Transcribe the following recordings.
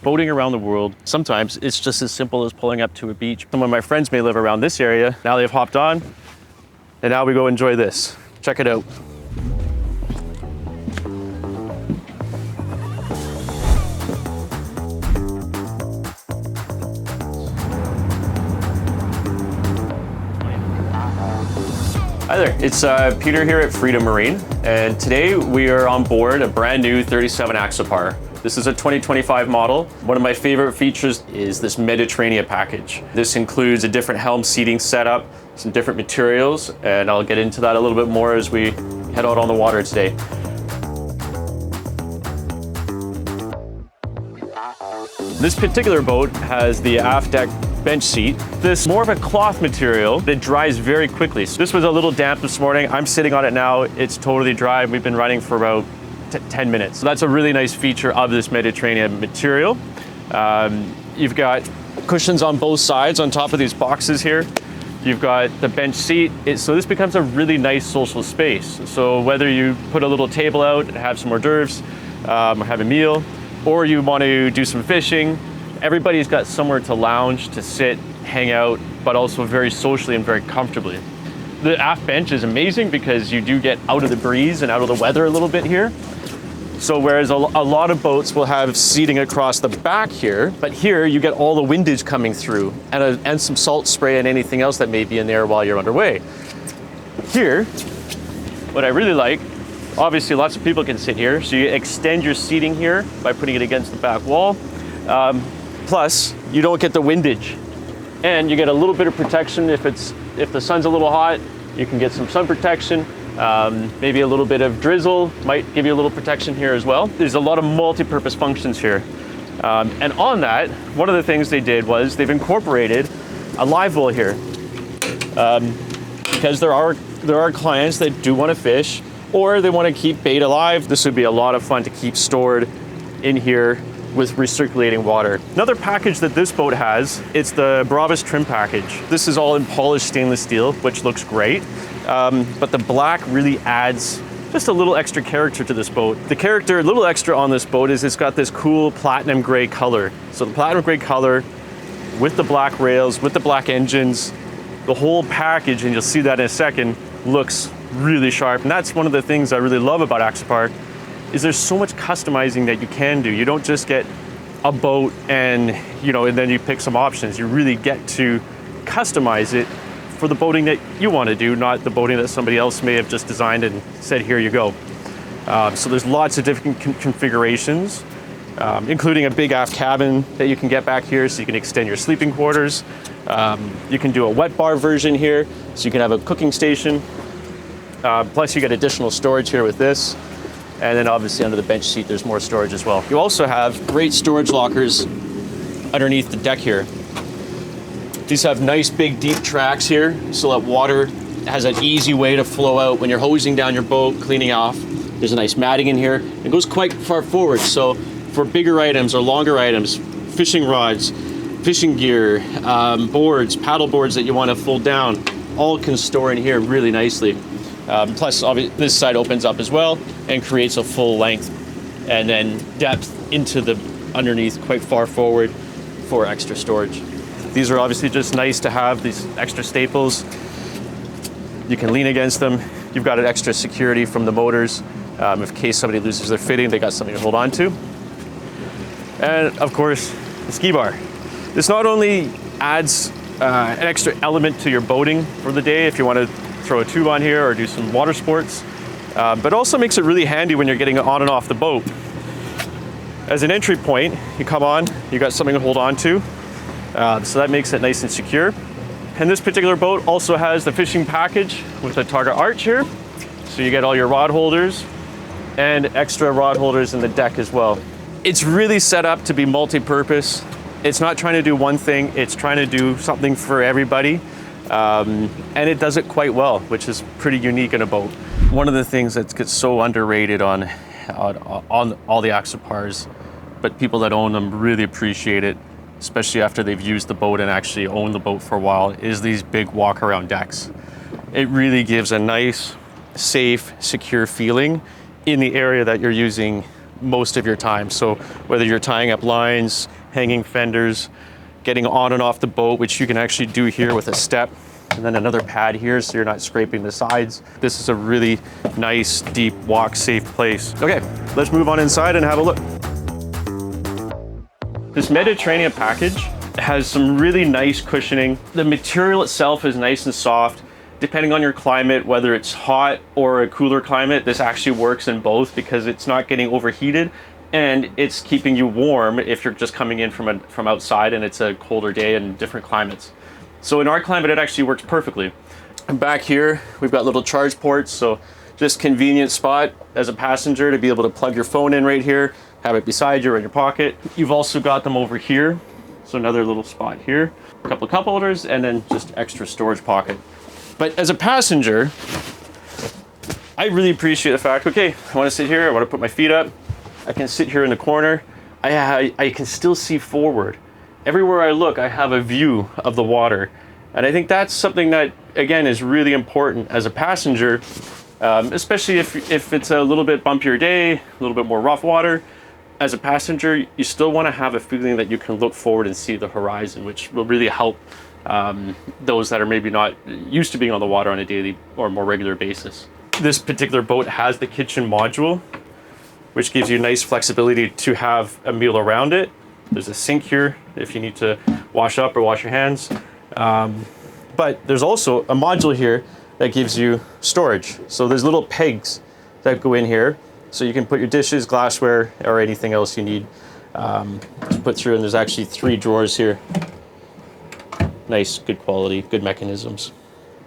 Boating around the world, sometimes it's just as simple as pulling up to a beach. Some of my friends may live around this area. Now they've hopped on, and now we go enjoy this. Check it out. Hi there, it's Peter here at Freedom Marine, and today we are on board a brand new 37 Axopar. This is a 2025 model. One of my favorite features is this Mediterrana package. This includes a different helm seating setup, some different materials, and I'll get into that a little bit more as we head out on the water today. This particular boat has the aft deck bench seat. This is more of a cloth material that dries very quickly. So this was a little damp this morning. I'm sitting on it now. It's totally dry. We've been running for about 10 minutes. So that's a really nice feature of this Mediterranean material. You've got cushions on both sides on top of these boxes here. You've got the bench seat. So this becomes a really nice social space. So whether you put a little table out and have some hors d'oeuvres, have a meal, or you want to do some fishing, everybody's got somewhere to lounge, to sit, hang out, but also very socially and very comfortably. The aft bench is amazing because you do get out of the breeze and out of the weather a little bit here. So whereas a lot of boats will have seating across the back here, but here you get all the windage coming through and some salt spray and anything else that may be in there while you're underway. Here, what I really like, obviously lots of people can sit here, so you extend your seating here by putting it against the back wall. Plus, you don't get the windage, and you get a little bit of protection if the sun's a little hot. You can get some sun protection. Maybe a little bit of drizzle might give you a little protection here as well. There's a lot of multi-purpose functions here. And on that, one of the things they did was they've incorporated a live well here. Because there are clients that do want to fish, or they want to keep bait alive. This would be a lot of fun to keep stored in here with recirculating water. Another package that this boat has, it's the Brabus trim package. This is all in polished stainless steel, which looks great. But the black really adds just a little extra character to this boat. The character, a little extra on this boat, is it's got this cool platinum gray color. So the platinum gray color with the black rails, with the black engines, the whole package, and you'll see that in a second, looks really sharp. And that's one of the things I really love about Axopar, is there's so much customizing that you can do. You don't just get a boat and then you pick some options. You really get to customize it for the boating that you want to do, not the boating that somebody else may have just designed and said, here you go. So there's lots of different configurations, including a big aft cabin that you can get back here so you can extend your sleeping quarters. You can do a wet bar version here, so you can have a cooking station. Plus you get additional storage here with this. And then obviously under the bench seat, there's more storage as well. You also have great storage lockers underneath the deck here. These have nice big deep tracks here, so that water has an easy way to flow out when you're hosing down your boat, cleaning off. There's a nice matting in here. It goes quite far forward, so for bigger items or longer items, fishing rods, fishing gear, boards, paddle boards that you want to fold down, all can store in here really nicely. Plus, obviously, this side opens up as well and creates a full length and then depth into the underneath quite far forward for extra storage. These are obviously just nice to have, these extra staples. You can lean against them. You've got an extra security from the motors. In case somebody loses their fitting, they got something to hold on to. And of course, the ski bar. This not only adds an extra element to your boating for the day if you want to throw a tube on here or do some water sports, but also makes it really handy when you're getting on and off the boat. As an entry point, you come on, you got something to hold on to, so that makes it nice and secure. And this particular boat also has the fishing package with a target arch here, so you get all your rod holders and extra rod holders in the deck as well. It's really set up to be multi-purpose. It's not trying to do one thing, it's trying to do something for everybody. And it does it quite well, which is pretty unique in a boat. One of the things that gets so underrated on all the Axopars, but people that own them really appreciate it, especially after they've used the boat and actually owned the boat for a while, is these big walk-around decks. It really gives a nice, safe, secure feeling in the area that you're using most of your time. So whether you're tying up lines, hanging fenders, getting on and off the boat, which you can actually do here with a step, and then another pad here so you're not scraping the sides. This is a really nice, deep, walk-safe place. Okay, let's move on inside and have a look. This Mediterranean package has some really nice cushioning. The material itself is nice and soft. Depending on your climate, whether it's hot or a cooler climate, this actually works in both because it's not getting overheated and it's keeping you warm if you're just coming in from outside and it's a colder day in different climates. So in our climate, it actually works perfectly. And back here, we've got little charge ports, so just convenient spot as a passenger to be able to plug your phone in right here, have it beside you or in your pocket. You've also got them over here, so another little spot here, a couple of cup holders, and then just extra storage pocket. But as a passenger, I really appreciate the fact, okay, I want to sit here, I want to put my feet up, I can sit here in the corner, I can still see forward. Everywhere I look, I have a view of the water. And I think that's something that, again, is really important as a passenger, especially if it's a little bit bumpier day, a little bit more rough water. As a passenger, you still want to have a feeling that you can look forward and see the horizon, which will really help those that are maybe not used to being on the water on a daily or more regular basis. This particular boat has the kitchen module, which gives you nice flexibility to have a meal around it. There's a sink here if you need to wash up or wash your hands. But there's also a module here that gives you storage. So there's little pegs that go in here. So you can put your dishes, glassware, or anything else you need to put through. And there's actually 3 drawers here. Nice, good quality, good mechanisms.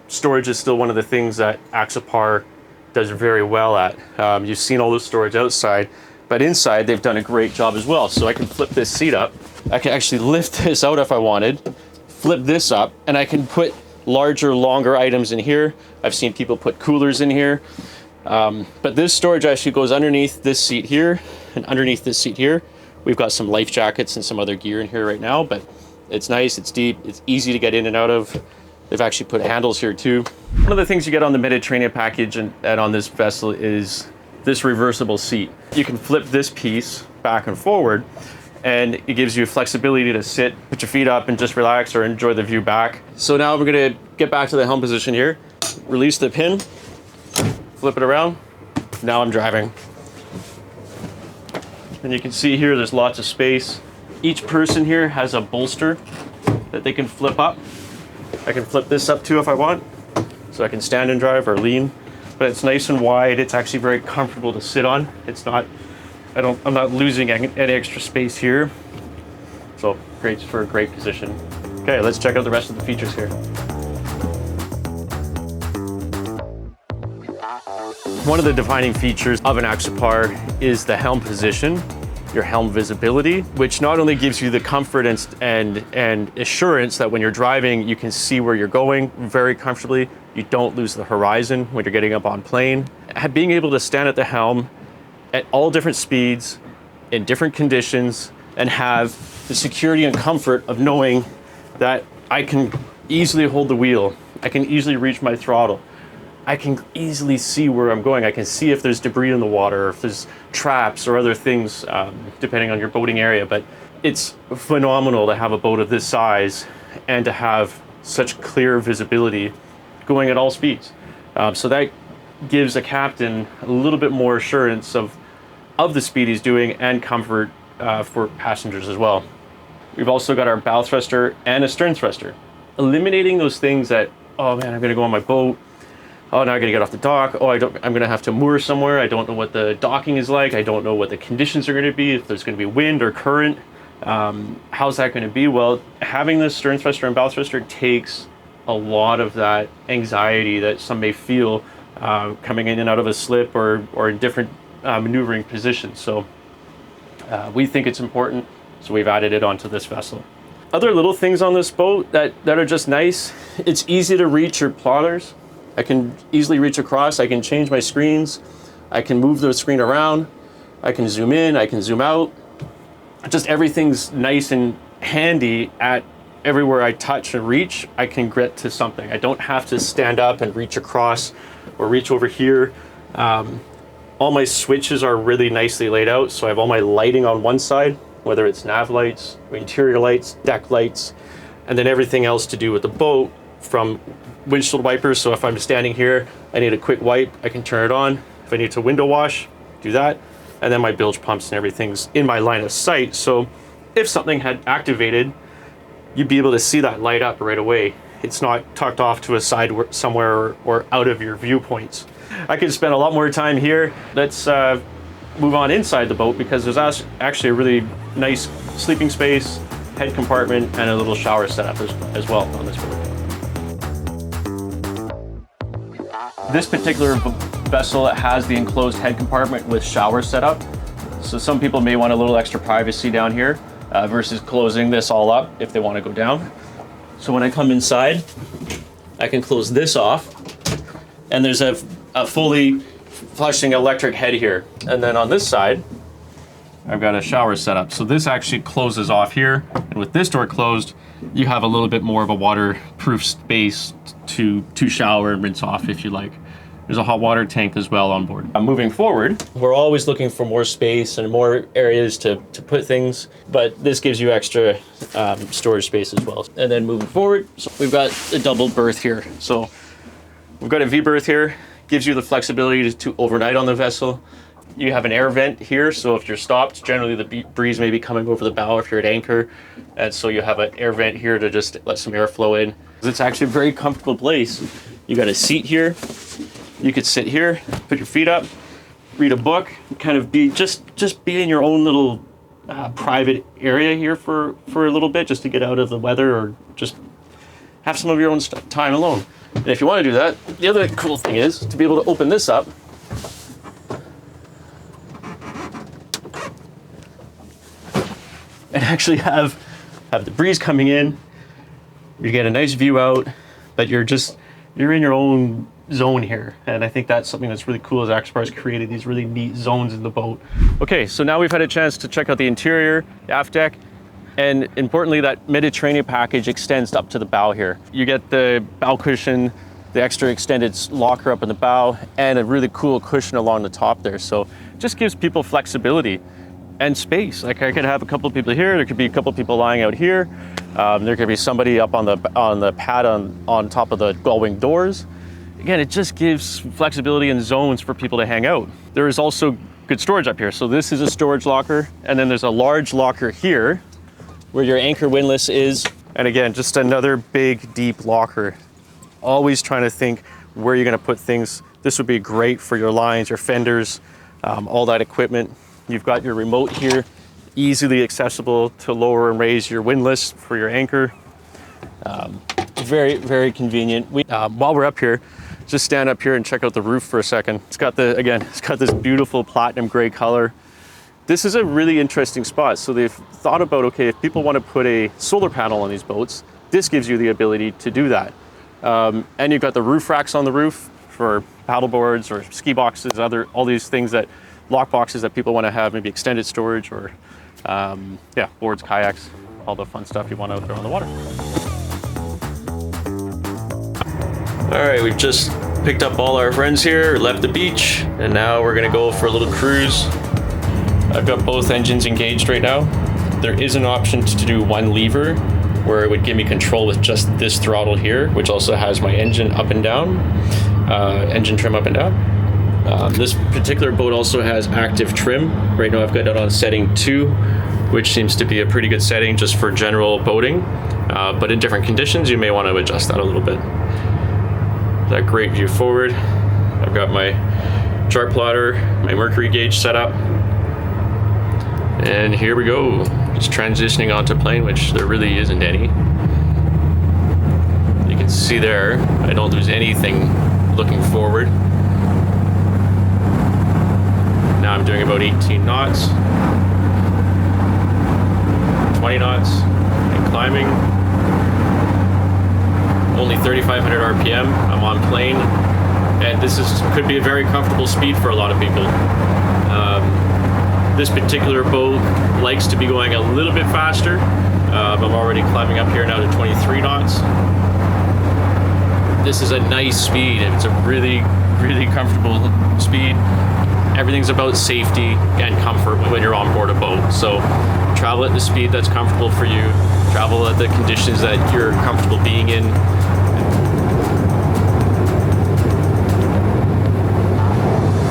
Storage is still one of the things that Axopar does very well at. You've seen all the storage outside, but inside they've done a great job as well. So I can flip this seat up. I can actually lift this out if I wanted, flip this up, and I can put larger, longer items in here. I've seen people put coolers in here. But this storage actually goes underneath this seat here and underneath this seat here. We've got some life jackets and some other gear in here right now, but it's nice, it's deep, it's easy to get in and out of. They've actually put handles here too. One of the things you get on the Mediterranean package and on this vessel is this reversible seat. You can flip this piece back and forward, and it gives you flexibility to sit, put your feet up and just relax or enjoy the view back. So now we're gonna get back to the helm position here. Release the pin, flip it around. Now I'm driving. And you can see here there's lots of space. Each person here has a bolster that they can flip up. I can flip this up too if I want, so I can stand and drive or lean. But it's nice and wide. It's actually very comfortable to sit on. It's not, I'm not losing any extra space here. So great for a great position. Okay, let's check out the rest of the features here. One of the defining features of an Axopar is the helm position, your helm visibility, which not only gives you the comfort and assurance that when you're driving, you can see where you're going very comfortably. You don't lose the horizon when you're getting up on plane. Being able to stand at the helm at all different speeds, in different conditions, and have the security and comfort of knowing that I can easily hold the wheel. I can easily reach my throttle. I can easily see where I'm going. I can see if there's debris in the water, or if there's traps or other things, depending on your boating area. But it's phenomenal to have a boat of this size and to have such clear visibility going at all speeds. So that gives a captain a little bit more assurance of the speed he's doing and comfort for passengers as well. We've also got our bow thruster and a stern thruster. Eliminating those things that, oh man, I'm gonna go on my boat. Oh, now I gotta get off the dock. Oh, I'm gonna have to moor somewhere. I don't know what the docking is like. I don't know what the conditions are gonna be, if there's gonna be wind or current. How's that gonna be? Well, having the stern thruster and bow thruster takes a lot of that anxiety that some may feel coming in and out of a slip or in different maneuvering positions. So we think it's important, so we've added it onto this vessel. Other little things on this boat that are just nice. It's easy to reach your plotters. I can easily reach across. I can change my screens. I can move the screen around. I can zoom in, I can zoom out. Just everything's nice and handy at everywhere I touch and reach, I can get to something. I don't have to stand up and reach across or reach over here. All my switches are really nicely laid out. So I have all my lighting on one side, whether it's nav lights, interior lights, deck lights, and then everything else to do with the boat, from windshield wipers. So if I'm standing here, I need a quick wipe, I can turn it on. If I need to window wash, do that. And then my bilge pumps and everything's in my line of sight. So if something had activated, you'd be able to see that light up right away. It's not tucked off to a side somewhere or out of your viewpoints. I could spend a lot more time here. Let's move on inside the boat, because there's actually a really nice sleeping space, head compartment, and a little shower setup as well on this boat. This particular vessel has the enclosed head compartment with shower setup. So some people may want a little extra privacy down here versus closing this all up if they want to go down. So when I come inside, I can close this off, and there's a fully flushing electric head here. And then on this side, I've got a shower setup. So this actually closes off here. And with this door closed, you have a little bit more of a waterproof space to shower and rinse off if you like. There's a hot water tank as well on board. Moving forward, we're always looking for more space and more areas to put things, but this gives you extra storage space as well. And then moving forward, so we've got a double berth here. So we've got a V berth here, gives you the flexibility to overnight on the vessel. You have an air vent here, so if you're stopped, generally the breeze may be coming over the bow if you're at anchor, and so you have an air vent here to just let some airflow in. It's actually a very comfortable place. You got a seat here. You could sit here, put your feet up, read a book, kind of be just be in your own little private area here for a little bit, just to get out of the weather, or just have some of your own time alone. And if you want to do that, the other cool thing is to be able to open this up and actually have the breeze coming in. You get a nice view out, but you're in your own zone here. And I think that's something that's really cool, is Axopar's created these really neat zones in the boat. Okay, so now we've had a chance to check out the interior, the aft deck, and importantly, that Mediterrana package extends up to the bow here. You get the bow cushion, the extra extended locker up in the bow, and a really cool cushion along the top there. So it just gives people flexibility and space. Like, I could have a couple of people here, there could be a couple of people lying out here, there could be somebody up on the pad on top of the gull-wing doors. Again, it just gives flexibility and zones for people to hang out. There is also good storage up here. So this is a storage locker, and then there's a large locker here where your anchor windlass is. And again, just another big, deep locker. Always trying to think where you're gonna put things. This would be great for your lines, your fenders, all that equipment. You've got your remote here, easily accessible to lower and raise your windlass for your anchor. Very, very convenient. While we're up here, just stand up here and check out the roof for a second. It's got this beautiful platinum gray color. This is a really interesting spot. So they've thought about, okay, if people want to put a solar panel on these boats, this gives you the ability to do that. And you've got the roof racks on the roof for paddle boards or ski boxes, all these things, that lock boxes that people want to have, maybe extended storage, or boards, kayaks, all the fun stuff you want out there on the water. All right, we've just picked up all our friends here, left the beach, and now we're gonna go for a little cruise. I've got both engines engaged right now. There is an option to do one lever, where it would give me control with just this throttle here, which also has my engine up and down, engine trim up and down. This particular boat also has active trim. Right now I've got it on setting 2, which seems to be a pretty good setting just for general boating. But in different conditions, you may want to adjust that a little bit. That great view forward. I've got my chart plotter, my mercury gauge set up. And here we go. Just transitioning onto plane, which there really isn't any. You can see there, I don't lose anything looking forward. Now I'm doing about 18 knots, 20 knots, and climbing. Only 3,500 RPM, I'm on plane, and this could be a very comfortable speed for a lot of people. This particular boat likes to be going a little bit faster. I'm already climbing up here now to 23 knots. This is a nice speed, and it's a really, really comfortable speed. Everything's about safety and comfort when you're on board a boat. So travel at the speed that's comfortable for you, travel at the conditions that you're comfortable being in.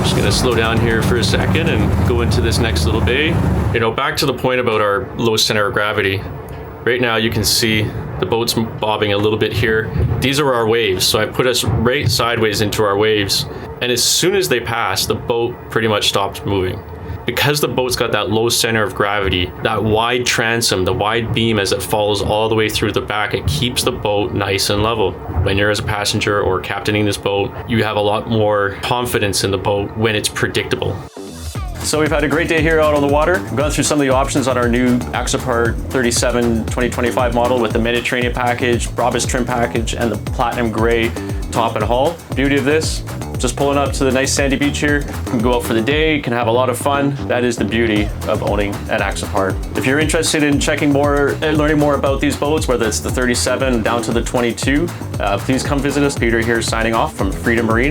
Just gonna slow down here for a second and go into this next little bay. You know, back to the point about our low center of gravity. Right now you can see the boat's bobbing a little bit here. These are our waves, so I put us right sideways into our waves, and as soon as they pass, the boat pretty much stopped moving. Because the boat's got that low center of gravity, that wide transom, the wide beam as it falls all the way through the back, it keeps the boat nice and level. When you're as a passenger or captaining this boat, you have a lot more confidence in the boat when it's predictable. So we've had a great day here out on the water. We've gone through some of the options on our new Axopar 37 2025 model with the Mediterranean package, Brabus trim package, and the platinum gray top and hull. Beauty of this, just pulling up to the nice sandy beach here. You can go out for the day, you can have a lot of fun. That is the beauty of owning an Axopar. If you're interested in checking more, learning more about these boats, whether it's the 37 down to the 22, please come visit us. Peter here signing off from Freedom Marine.